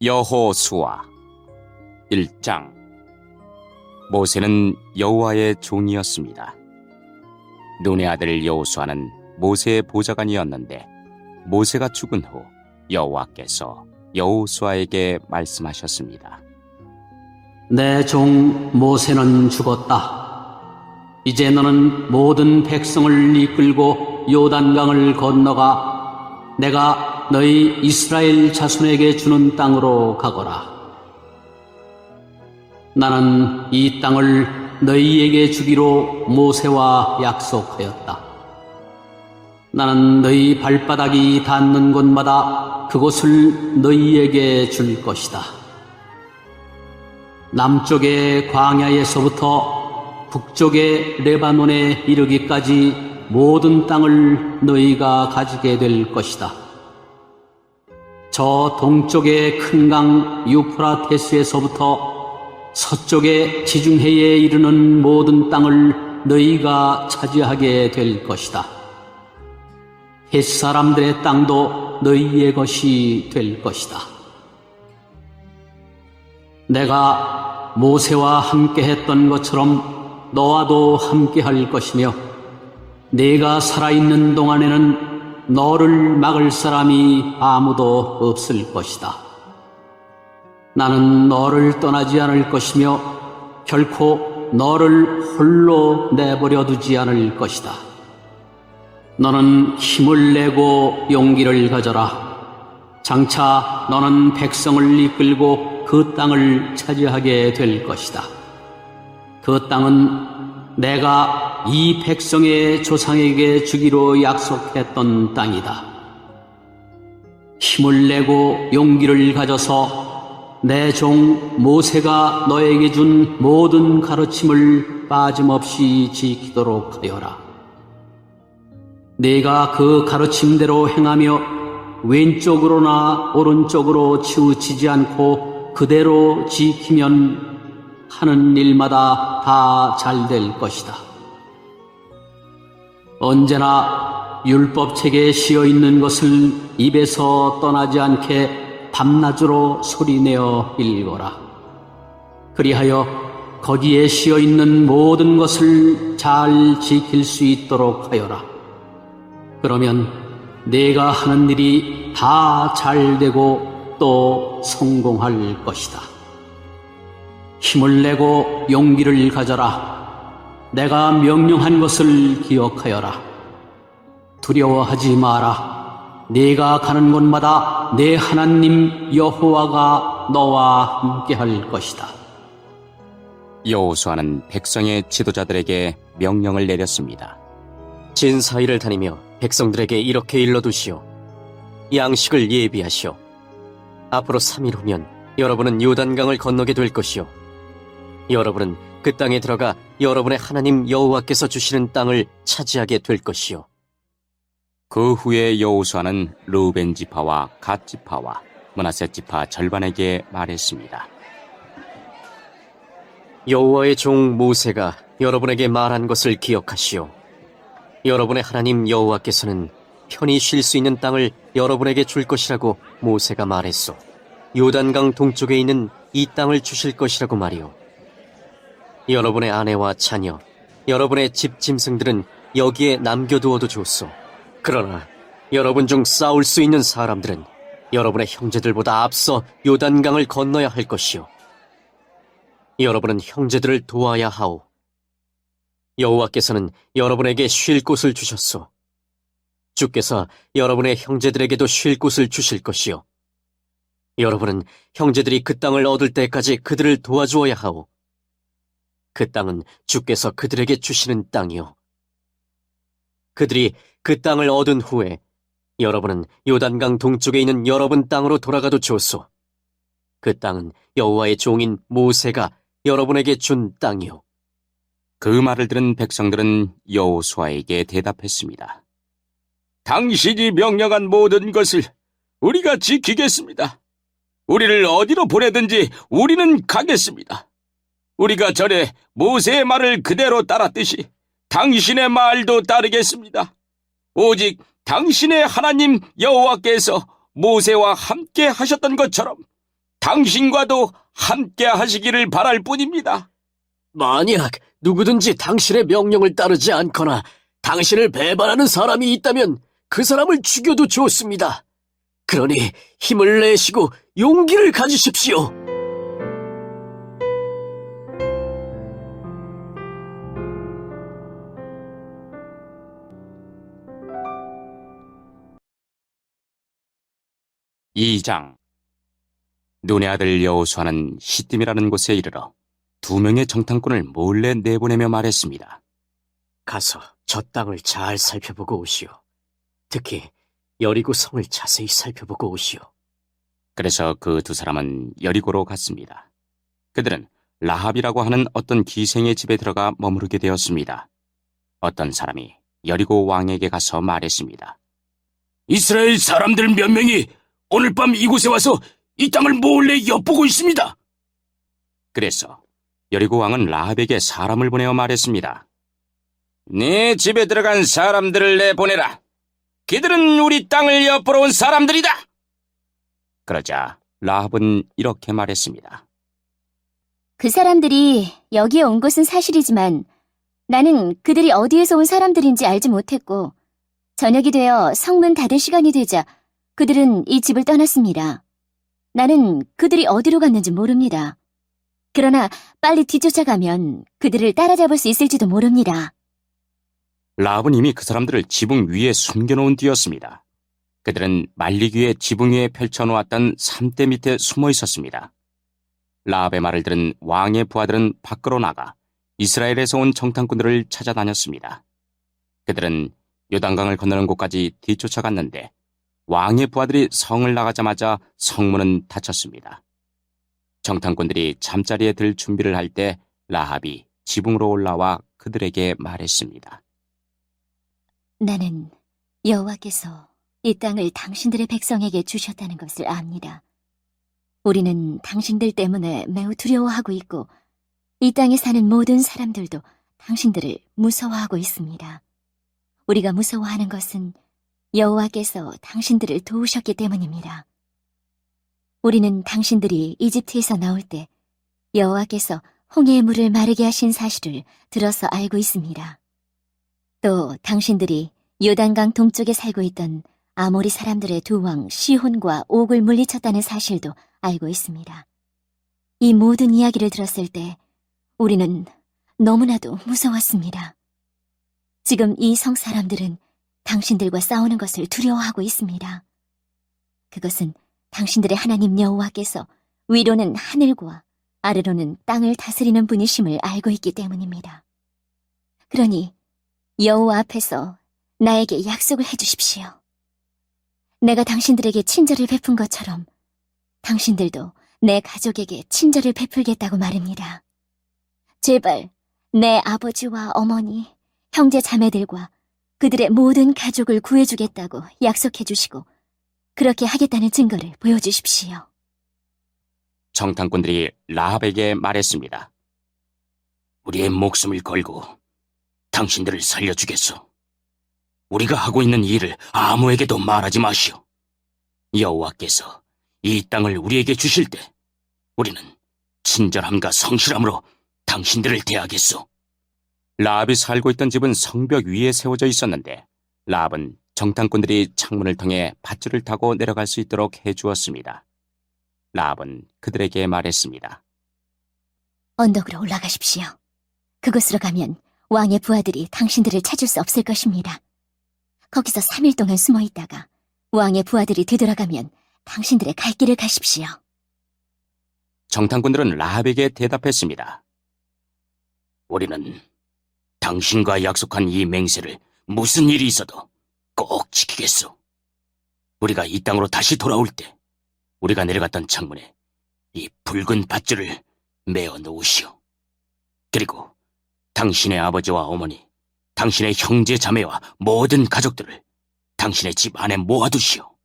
여호수아 1장. 모세는 여호와의 종이었습니다. 눈의 아들 여호수아는 모세의 보좌관이었는데, 모세가 죽은 후 여호와께서 여호수아에게 말씀하셨습니다. 내 종 모세는 죽었다. 이제 너는 모든 백성을 이끌고 요단강을 건너가 내가 너희 이스라엘 자손에게 주는 땅으로 가거라. 나는 이 땅을 너희에게 주기로 모세와 약속하였다. 나는 너희 발바닥이 닿는 곳마다 그곳을 너희에게 줄 것이다. 남쪽의 광야에서부터 북쪽의 레바논에 이르기까지 모든 땅을 너희가 가지게 될 것이다. 저 동쪽의 큰 강 유프라테스에서부터 서쪽의 지중해에 이르는 모든 땅을 너희가 차지하게 될 것이다. 헷 사람들의 땅도 너희의 것이 될 것이다. 내가 모세와 함께 했던 것처럼 너와도 함께 할 것이며, 네가 살아있는 동안에는 너를 막을 사람이 아무도 없을 것이다. 나는 너를 떠나지 않을 것이며 결코 너를 홀로 내버려 두지 않을 것이다. 너는 힘을 내고 용기를 가져라. 장차 너는 백성을 이끌고 그 땅을 차지하게 될 것이다. 그 땅은 내가 이 백성의 조상에게 주기로 약속했던 땅이다. 힘을 내고 용기를 가져서 내 종 모세가 너에게 준 모든 가르침을 빠짐없이 지키도록 하여라. 네가 그 가르침대로 행하며 왼쪽으로나 오른쪽으로 치우치지 않고 그대로 지키면 하는 일마다 다 잘 될 것이다. 언제나 율법책에 시어 있는 것을 입에서 떠나지 않게 밤낮으로 소리내어 읽어라. 그리하여 거기에 시어 있는 모든 것을 잘 지킬 수 있도록 하여라. 그러면 네가 하는 일이 다 잘 되고 또 성공할 것이다. 힘을 내고 용기를 가져라. 내가 명령한 것을 기억하여라. 두려워하지 마라. 네가 가는 곳마다 내 하나님 여호와가 너와 함께할 것이다. 여호수아는 백성의 지도자들에게 명령을 내렸습니다. 진 사이를 다니며 백성들에게 이렇게 일러두시오. 양식을 예비하시오. 앞으로 3일 후면 여러분은 요단강을 건너게 될 것이오. 여러분은 그 땅에 들어가 여러분의 하나님 여호와께서 주시는 땅을 차지하게 될 것이요. 그 후에 여호수아는 르우벤 지파와 갓 지파와 므낫세 지파 절반에게 말했습니다. 여호와의 종 모세가 여러분에게 말한 것을 기억하시오. 여러분의 하나님 여호와께서는 편히 쉴 수 있는 땅을 여러분에게 줄 것이라고 모세가 말했소. 요단강 동쪽에 있는 이 땅을 주실 것이라고 말이오. 여러분의 아내와 자녀, 여러분의 집 짐승들은 여기에 남겨두어도 좋소. 그러나 여러분 중 싸울 수 있는 사람들은 여러분의 형제들보다 앞서 요단강을 건너야 할 것이요. 여러분은 형제들을 도와야 하오. 여호와께서는 여러분에게 쉴 곳을 주셨소. 주께서 여러분의 형제들에게도 쉴 곳을 주실 것이요. 여러분은 형제들이 그 땅을 얻을 때까지 그들을 도와주어야 하오. 그 땅은 주께서 그들에게 주시는 땅이요. 그들이 그 땅을 얻은 후에 여러분은 요단강 동쪽에 있는 여러분 땅으로 돌아가도 좋소. 그 땅은 여호와의 종인 모세가 여러분에게 준 땅이요. 그 말을 들은 백성들은 여호수아에게 대답했습니다. 당신이 명령한 모든 것을 우리가 지키겠습니다. 우리를 어디로 보내든지 우리는 가겠습니다. 우리가 전에 모세의 말을 그대로 따랐듯이 당신의 말도 따르겠습니다. 오직 당신의 하나님 여호와께서 모세와 함께 하셨던 것처럼 당신과도 함께 하시기를 바랄 뿐입니다. 만약 누구든지 당신의 명령을 따르지 않거나 당신을 배반하는 사람이 있다면 그 사람을 죽여도 좋습니다. 그러니 힘을 내시고 용기를 가지십시오. 이장 눈의 아들 여호수아는 시딤이라는 곳에 이르러 2명의 정탐꾼을 몰래 내보내며 말했습니다. 가서 저 땅을 잘 살펴보고 오시오. 특히 여리고 성을 자세히 살펴보고 오시오. 그래서 그 2사람은 여리고로 갔습니다. 그들은 라합이라고 하는 어떤 기생의 집에 들어가 머무르게 되었습니다. 어떤 사람이 여리고 왕에게 가서 말했습니다. 이스라엘 사람들 몇 명이 오늘 밤 이곳에 와서 이 땅을 몰래 엿보고 있습니다. 그래서 여리고 왕은 라합에게 사람을 보내어 말했습니다. 네 집에 들어간 사람들을 내보내라. 그들은 우리 땅을 엿보러 온 사람들이다. 그러자 라합은 이렇게 말했습니다. 그 사람들이 여기에 온 것은 사실이지만 나는 그들이 어디에서 온 사람들인지 알지 못했고 저녁이 되어 성문 닫을 시간이 되자 그들은 이 집을 떠났습니다. 나는 그들이 어디로 갔는지 모릅니다. 그러나 빨리 뒤쫓아가면 그들을 따라잡을 수 있을지도 모릅니다. 라합은 이미 그 사람들을 지붕 위에 숨겨놓은 뒤였습니다. 그들은 말리기에 지붕 위에 펼쳐놓았던 삼대 밑에 숨어 있었습니다. 라합의 말을 들은 왕의 부하들은 밖으로 나가 이스라엘에서 온 정탐꾼들을 찾아다녔습니다. 그들은 요단강을 건너는 곳까지 뒤쫓아갔는데 왕의 부하들이 성을 나가자마자 성문은 닫혔습니다. 정탐꾼들이 잠자리에 들 준비를 할 때 라합이 지붕으로 올라와 그들에게 말했습니다. 나는 여호와께서 이 땅을 당신들의 백성에게 주셨다는 것을 압니다. 우리는 당신들 때문에 매우 두려워하고 있고 이 땅에 사는 모든 사람들도 당신들을 무서워하고 있습니다. 우리가 무서워하는 것은 여호와께서 당신들을 도우셨기 때문입니다. 우리는 당신들이 이집트에서 나올 때 여호와께서 홍해의 물을 마르게 하신 사실을 들어서 알고 있습니다. 또 당신들이 요단강 동쪽에 살고 있던 아모리 사람들의 2왕 시혼과 옥을 물리쳤다는 사실도 알고 있습니다. 이 모든 이야기를 들었을 때 우리는 너무나도 무서웠습니다. 지금 이 성 사람들은 당신들과 싸우는 것을 두려워하고 있습니다. 그것은 당신들의 하나님 여호와께서 위로는 하늘과 아래로는 땅을 다스리는 분이심을 알고 있기 때문입니다. 그러니 여호와 앞에서 나에게 약속을 해주십시오. 내가 당신들에게 친절을 베푼 것처럼 당신들도 내 가족에게 친절을 베풀겠다고 말입니다. 제발 내 아버지와 어머니, 형제 자매들과 그들의 모든 가족을 구해주겠다고 약속해 주시고 그렇게 하겠다는 증거를 보여주십시오. 정탐꾼들이 라합에게 말했습니다. 우리의 목숨을 걸고 당신들을 살려주겠소. 우리가 하고 있는 일을 아무에게도 말하지 마시오. 여호와께서 이 땅을 우리에게 주실 때 우리는 친절함과 성실함으로 당신들을 대하겠소. 라합이 살고 있던 집은 성벽 위에 세워져 있었는데 라합은 정탐꾼들이 창문을 통해 밧줄을 타고 내려갈 수 있도록 해주었습니다. 라합은 그들에게 말했습니다. 언덕으로 올라가십시오. 그곳으로 가면 왕의 부하들이 당신들을 찾을 수 없을 것입니다. 거기서 3일 동안 숨어 있다가 왕의 부하들이 되돌아가면 당신들의 갈 길을 가십시오. 정탐꾼들은 라합에게 대답했습니다. 우리는 당신과 약속한 이 맹세를 무슨 일이 있어도 꼭 지키겠소. 우리가 이 땅으로 다시 돌아올 때 우리가 내려갔던 창문에 이 붉은 밧줄을 메어 놓으시오. 그리고 당신의 아버지와 어머니, 당신의 형제 자매와 모든 가족들을 당신의 집 안에 모아두시오.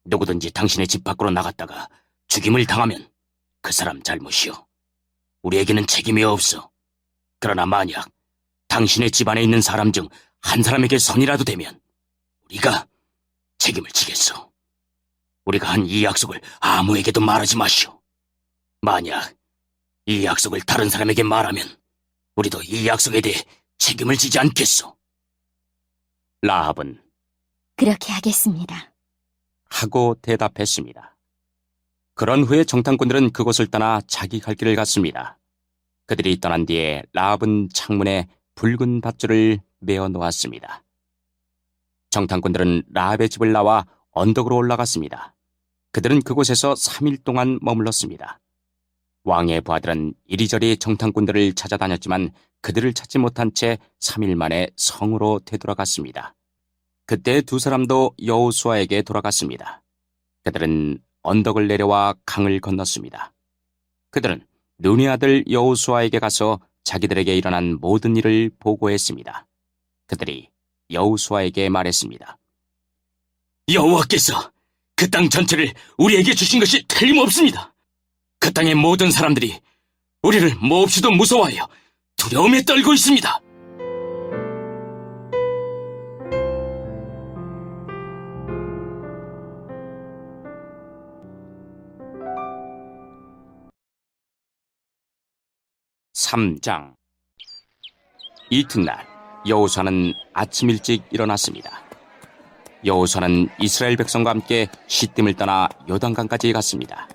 누구든지 당신의 집 밖으로 나갔다가 죽임을 당하면 그 사람 잘못이오. 우리에게는 책임이 없어. 그러나 만약 당신의 집 안에 있는 사람 중 한 사람에게 선이라도 되면 우리가 책임을 지겠소. 우리가 한 이 약속을 아무에게도 말하지 마시오. 만약 이 약속을 다른 사람에게 말하면 우리도 이 약속에 대해 책임을 지지 않겠소. 라합은 그렇게 하겠습니다. 하고 대답했습니다. 그런 후에 정탐꾼들은 그곳을 떠나 자기 갈 길을 갔습니다. 그들이 떠난 뒤에 라합은 창문에 붉은 밧줄을 메어 놓았습니다. 정탐꾼들은 라합의 집을 나와 언덕으로 올라갔습니다. 그들은 그곳에서 3일 동안 머물렀습니다. 왕의 부하들은 이리저리 정탐꾼들을 찾아다녔지만 그들을 찾지 못한 채 3일 만에 성으로 되돌아갔습니다. 그때 두 사람도 여호수아에게 돌아갔습니다. 그들은 언덕을 내려와 강을 건넜습니다. 그들은 눈의 아들 여호수아에게 가서 자기들에게 일어난 모든 일을 보고했습니다. 그들이 여호수아에게 말했습니다. 여호와께서 그 땅 전체를 우리에게 주신 것이 틀림없습니다. 그 땅의 모든 사람들이 우리를 몹시도 무서워하여 두려움에 떨고 있습니다. (3장) 이튿날 여호수아는 아침 일찍 일어났습니다. 여호수아는 이스라엘 백성과 함께 시딤을 떠나 요단강까지 갔습니다.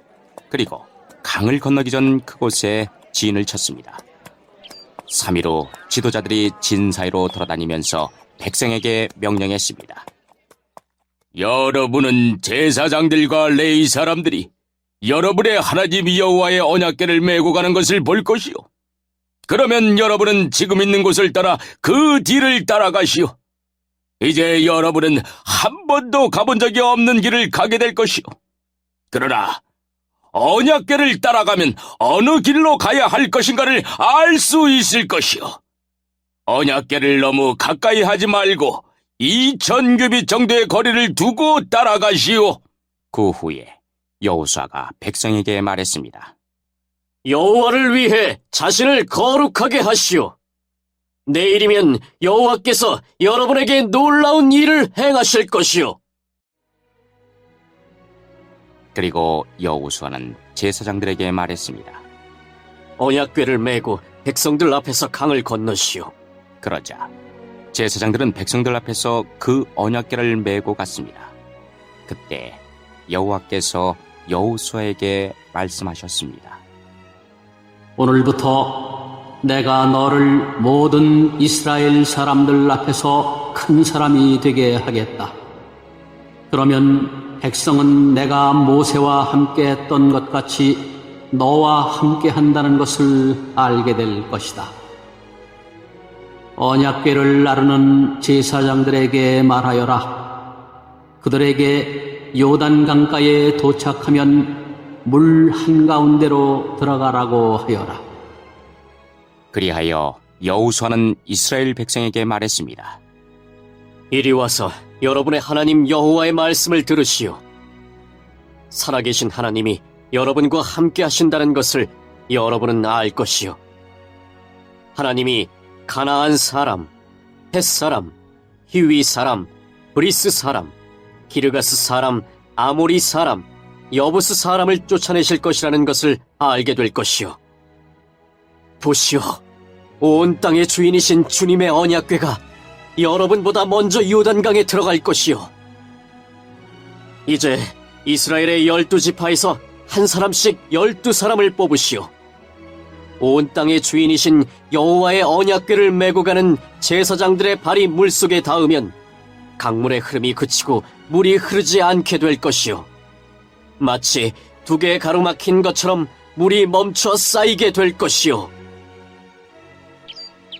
그리고 강을 건너기 전 그곳에 진을 쳤습니다. 3일 후 지도자들이 진 사이로 돌아다니면서 백성에게 명령했습니다. 여러분은 제사장들과 레위 사람들이 여러분의 하나님 여호와의 언약궤를 메고 가는 것을 볼 것이요. 그러면 여러분은 지금 있는 곳을 따라 그 뒤를 따라가시오. 이제 여러분은 한 번도 가본 적이 없는 길을 가게 될 것이오. 그러나 언약궤를 따라가면 어느 길로 가야 할 것인가를 알 수 있을 것이오. 언약궤를 너무 가까이 하지 말고 2000규빗 정도의 거리를 두고 따라가시오. 그 후에 여호수아가 백성에게 말했습니다. 여호와를 위해 자신을 거룩하게 하시오. 내일이면 여호와께서 여러분에게 놀라운 일을 행하실 것이오. 그리고 여호수아는 제사장들에게 말했습니다. 언약궤를 메고 백성들 앞에서 강을 건너시오. 그러자 제사장들은 백성들 앞에서 그 언약궤를 메고 갔습니다. 그때 여호와께서 여호수아에게 말씀하셨습니다. 오늘부터 내가 너를 모든 이스라엘 사람들 앞에서 큰 사람이 되게 하겠다. 그러면 백성은 내가 모세와 함께 했던 것 같이 너와 함께 한다는 것을 알게 될 것이다. 언약궤를 나르는 제사장들에게 말하여라. 그들에게 요단 강가에 도착하면 물 한가운데로 들어가라고 하여라. 그리하여 여호수아는 이스라엘 백성에게 말했습니다. 이리 와서 여러분의 하나님 여호와의 말씀을 들으시오. 살아계신 하나님이 여러분과 함께 하신다는 것을 여러분은 알 것이오. 하나님이 가나안 사람, 헷 사람, 히위 사람, 브리스 사람, 기르가스 사람, 아모리 사람, 여부스 사람을 쫓아내실 것이라는 것을 알게 될 것이오. 보시오, 온 땅의 주인이신 주님의 언약궤가 여러분보다 먼저 요단강에 들어갈 것이오. 이제 이스라엘의 12지파에서 한 사람씩 12사람을 뽑으시오. 온 땅의 주인이신 여호와의 언약궤를 메고 가는 제사장들의 발이 물속에 닿으면 강물의 흐름이 그치고 물이 흐르지 않게 될 것이오. 마치 두 개의 가로막힌 것처럼 물이 멈춰 쌓이게 될 것이오.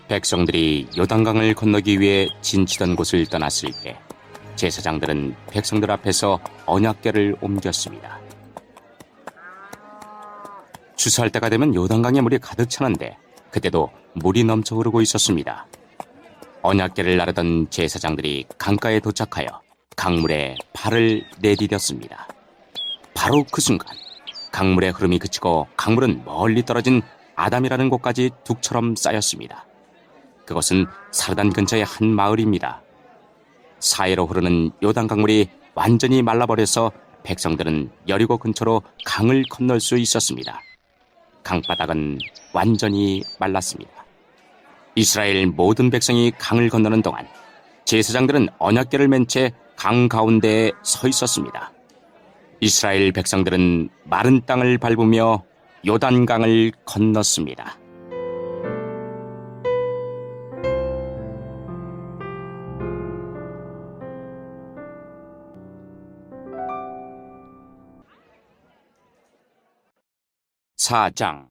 백성들이 요단강을 건너기 위해 진치던 곳을 떠났을 때 제사장들은 백성들 앞에서 언약궤를 옮겼습니다. 추수할 때가 되면 요단강에 물이 가득 차는데 그때도 물이 넘쳐 흐르고 있었습니다. 언약궤를 나르던 제사장들이 강가에 도착하여 강물에 발을 내디뎠습니다. 바로 그 순간 강물의 흐름이 그치고 강물은 멀리 떨어진 아담이라는 곳까지 둑처럼 쌓였습니다. 그것은 사르단 근처의 한 마을입니다. 사해로 흐르는 요단 강물이 완전히 말라버려서 백성들은 여리고 근처로 강을 건널 수 있었습니다. 강바닥은 완전히 말랐습니다. 이스라엘 모든 백성이 강을 건너는 동안 제사장들은 언약궤를 맨 채 강 가운데에 서 있었습니다. 이스라엘 백성들은 마른 땅을 밟으며 요단강을 건넜습니다. 사장.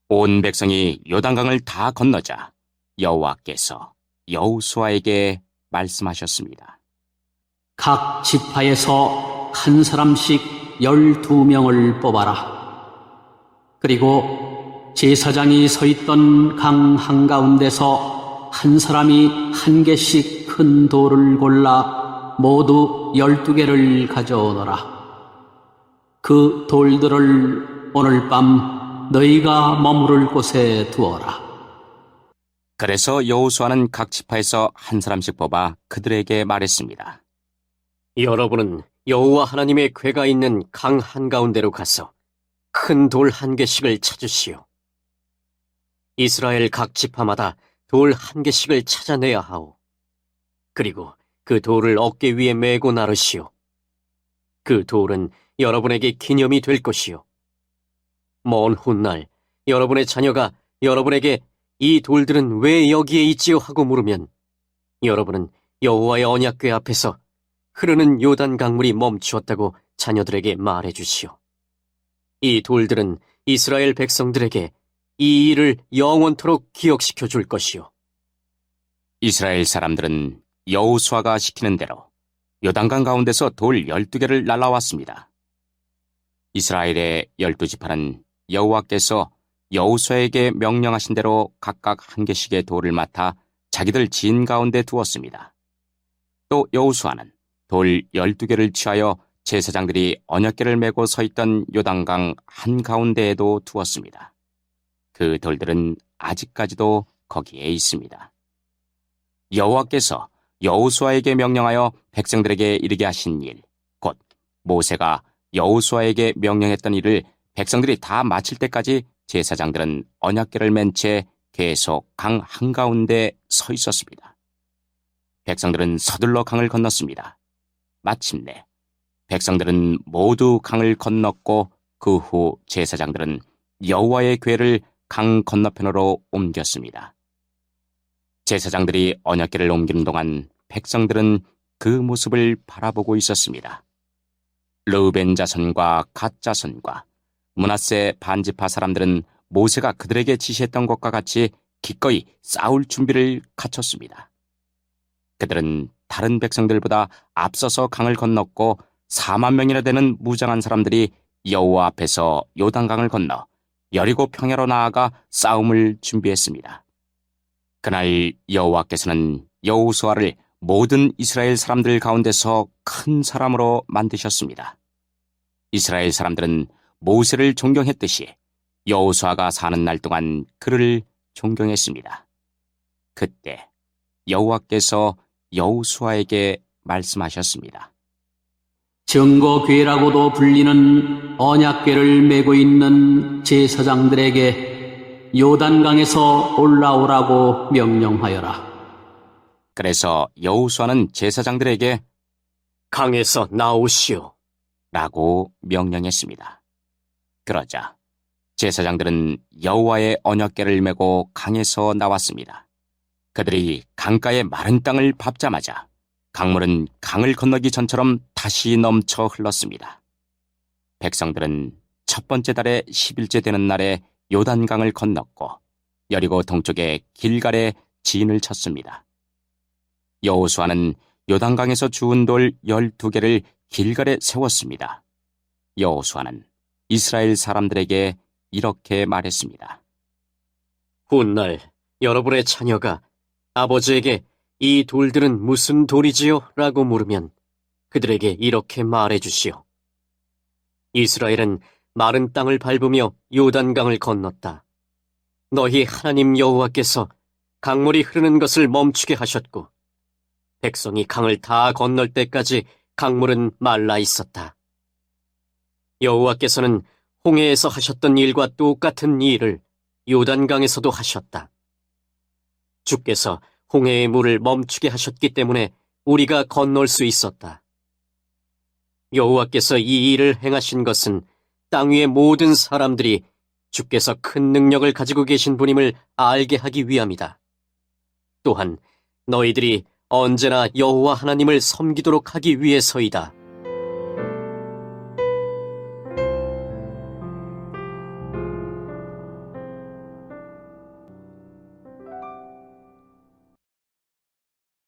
온 백성이 요단강을 다 건너자 여호와께서 여호수아에게 말씀하셨습니다. 각 지파에서 한 사람씩 12명을 뽑아라. 그리고 제사장이 서 있던 강 한가운데서 한 사람이 한 개씩 큰 돌을 골라 모두 12개를 가져오너라. 그 돌들을 오늘 밤 너희가 머무를 곳에 두어라. 그래서 여호수아는 각 지파에서 한 사람씩 뽑아 그들에게 말했습니다. 여러분은 여호와 하나님의 궤가 있는 강 한가운데로 가서 큰 돌 한 개씩을 찾으시오. 이스라엘 각 지파마다 돌 한 개씩을 찾아내야 하오. 그리고 그 돌을 어깨 위에 메고 나르시오. 그 돌은 여러분에게 기념이 될 것이오. 먼 훗날 여러분의 자녀가 여러분에게 이 돌들은 왜 여기에 있지요 하고 물으면 여러분은 여호와의 언약궤 앞에서 흐르는 요단 강물이 멈추었다고 자녀들에게 말해 주시오. 이 돌들은 이스라엘 백성들에게 이 일을 영원토록 기억시켜 줄 것이오. 이스라엘 사람들은 여호수아가 시키는 대로 요단강 가운데서 돌 12개를 날라왔습니다. 이스라엘의 12지파는 여호와께서 여호수아에게 명령하신 대로 각각 한 개씩의 돌을 맡아 자기들 진 가운데 두었습니다. 또 여호수아는 돌 12개를 취하여 제사장들이 언약궤를 메고 서 있던 요단강 한가운데에도 두었습니다. 그 돌들은 아직까지도 거기에 있습니다. 여호와께서 여호수아에게 명령하여 백성들에게 이르게 하신 일, 곧 모세가 여호수아에게 명령했던 일을 백성들이 다 마칠 때까지 제사장들은 언약궤를 맨 채 계속 강 한가운데 서 있었습니다. 백성들은 서둘러 강을 건넜습니다. 마침내 백성들은 모두 강을 건넜고 그 후 제사장들은 여호와의 궤를 강 건너편으로 옮겼습니다. 제사장들이 언약궤를 옮기는 동안 백성들은 그 모습을 바라보고 있었습니다. 르우벤 자손과 갓 자손과 므낫세 반지파 사람들은 모세가 그들에게 지시했던 것과 같이 기꺼이 싸울 준비를 갖췄습니다. 그들은 다른 백성들보다 앞서서 강을 건넜고 4만 명이나 되는 무장한 사람들이 여호와 앞에서 요단강을 건너 여리고 평야로 나아가 싸움을 준비했습니다. 그날 여호와께서는 여호수아를 모든 이스라엘 사람들 가운데서 큰 사람으로 만드셨습니다. 이스라엘 사람들은 모세를 존경했듯이 여호수아가 사는 날 동안 그를 존경했습니다. 그때 여호와께서 여호수아에게 말씀하셨습니다. 증거궤라고도 불리는 언약궤를 메고 있는 제사장들에게 요단강에서 올라오라고 명령하여라. 그래서 여호수아는 제사장들에게 강에서 나오시오. 라고 명령했습니다. 그러자 제사장들은 여호와의 언약궤를 메고 강에서 나왔습니다. 그들이 강가의 마른 땅을 밟자마자 강물은 강을 건너기 전처럼 다시 넘쳐 흘렀습니다. 백성들은 첫 번째 달의 10일째 되는 날에 요단강을 건넜고 여리고 동쪽의 길갈에 진을 쳤습니다. 여호수아는 요단강에서 주운 돌 12개를 길갈에 세웠습니다. 여호수아는 이스라엘 사람들에게 이렇게 말했습니다. 훗날 여러분의 자녀가 아버지에게 이 돌들은 무슨 돌이지요? 라고 물으면 그들에게 이렇게 말해 주시오. 이스라엘은 마른 땅을 밟으며 요단강을 건넜다. 너희 하나님 여호와께서 강물이 흐르는 것을 멈추게 하셨고 백성이 강을 다 건널 때까지 강물은 말라 있었다. 여호와께서는 홍해에서 하셨던 일과 똑같은 일을 요단강에서도 하셨다. 주께서 홍해의 물을 멈추게 하셨기 때문에 우리가 건널 수 있었다. 여호와께서 이 일을 행하신 것은 땅 위의 모든 사람들이 주께서 큰 능력을 가지고 계신 분임을 알게 하기 위함이다. 또한 너희들이 언제나 여호와 하나님을 섬기도록 하기 위해서이다.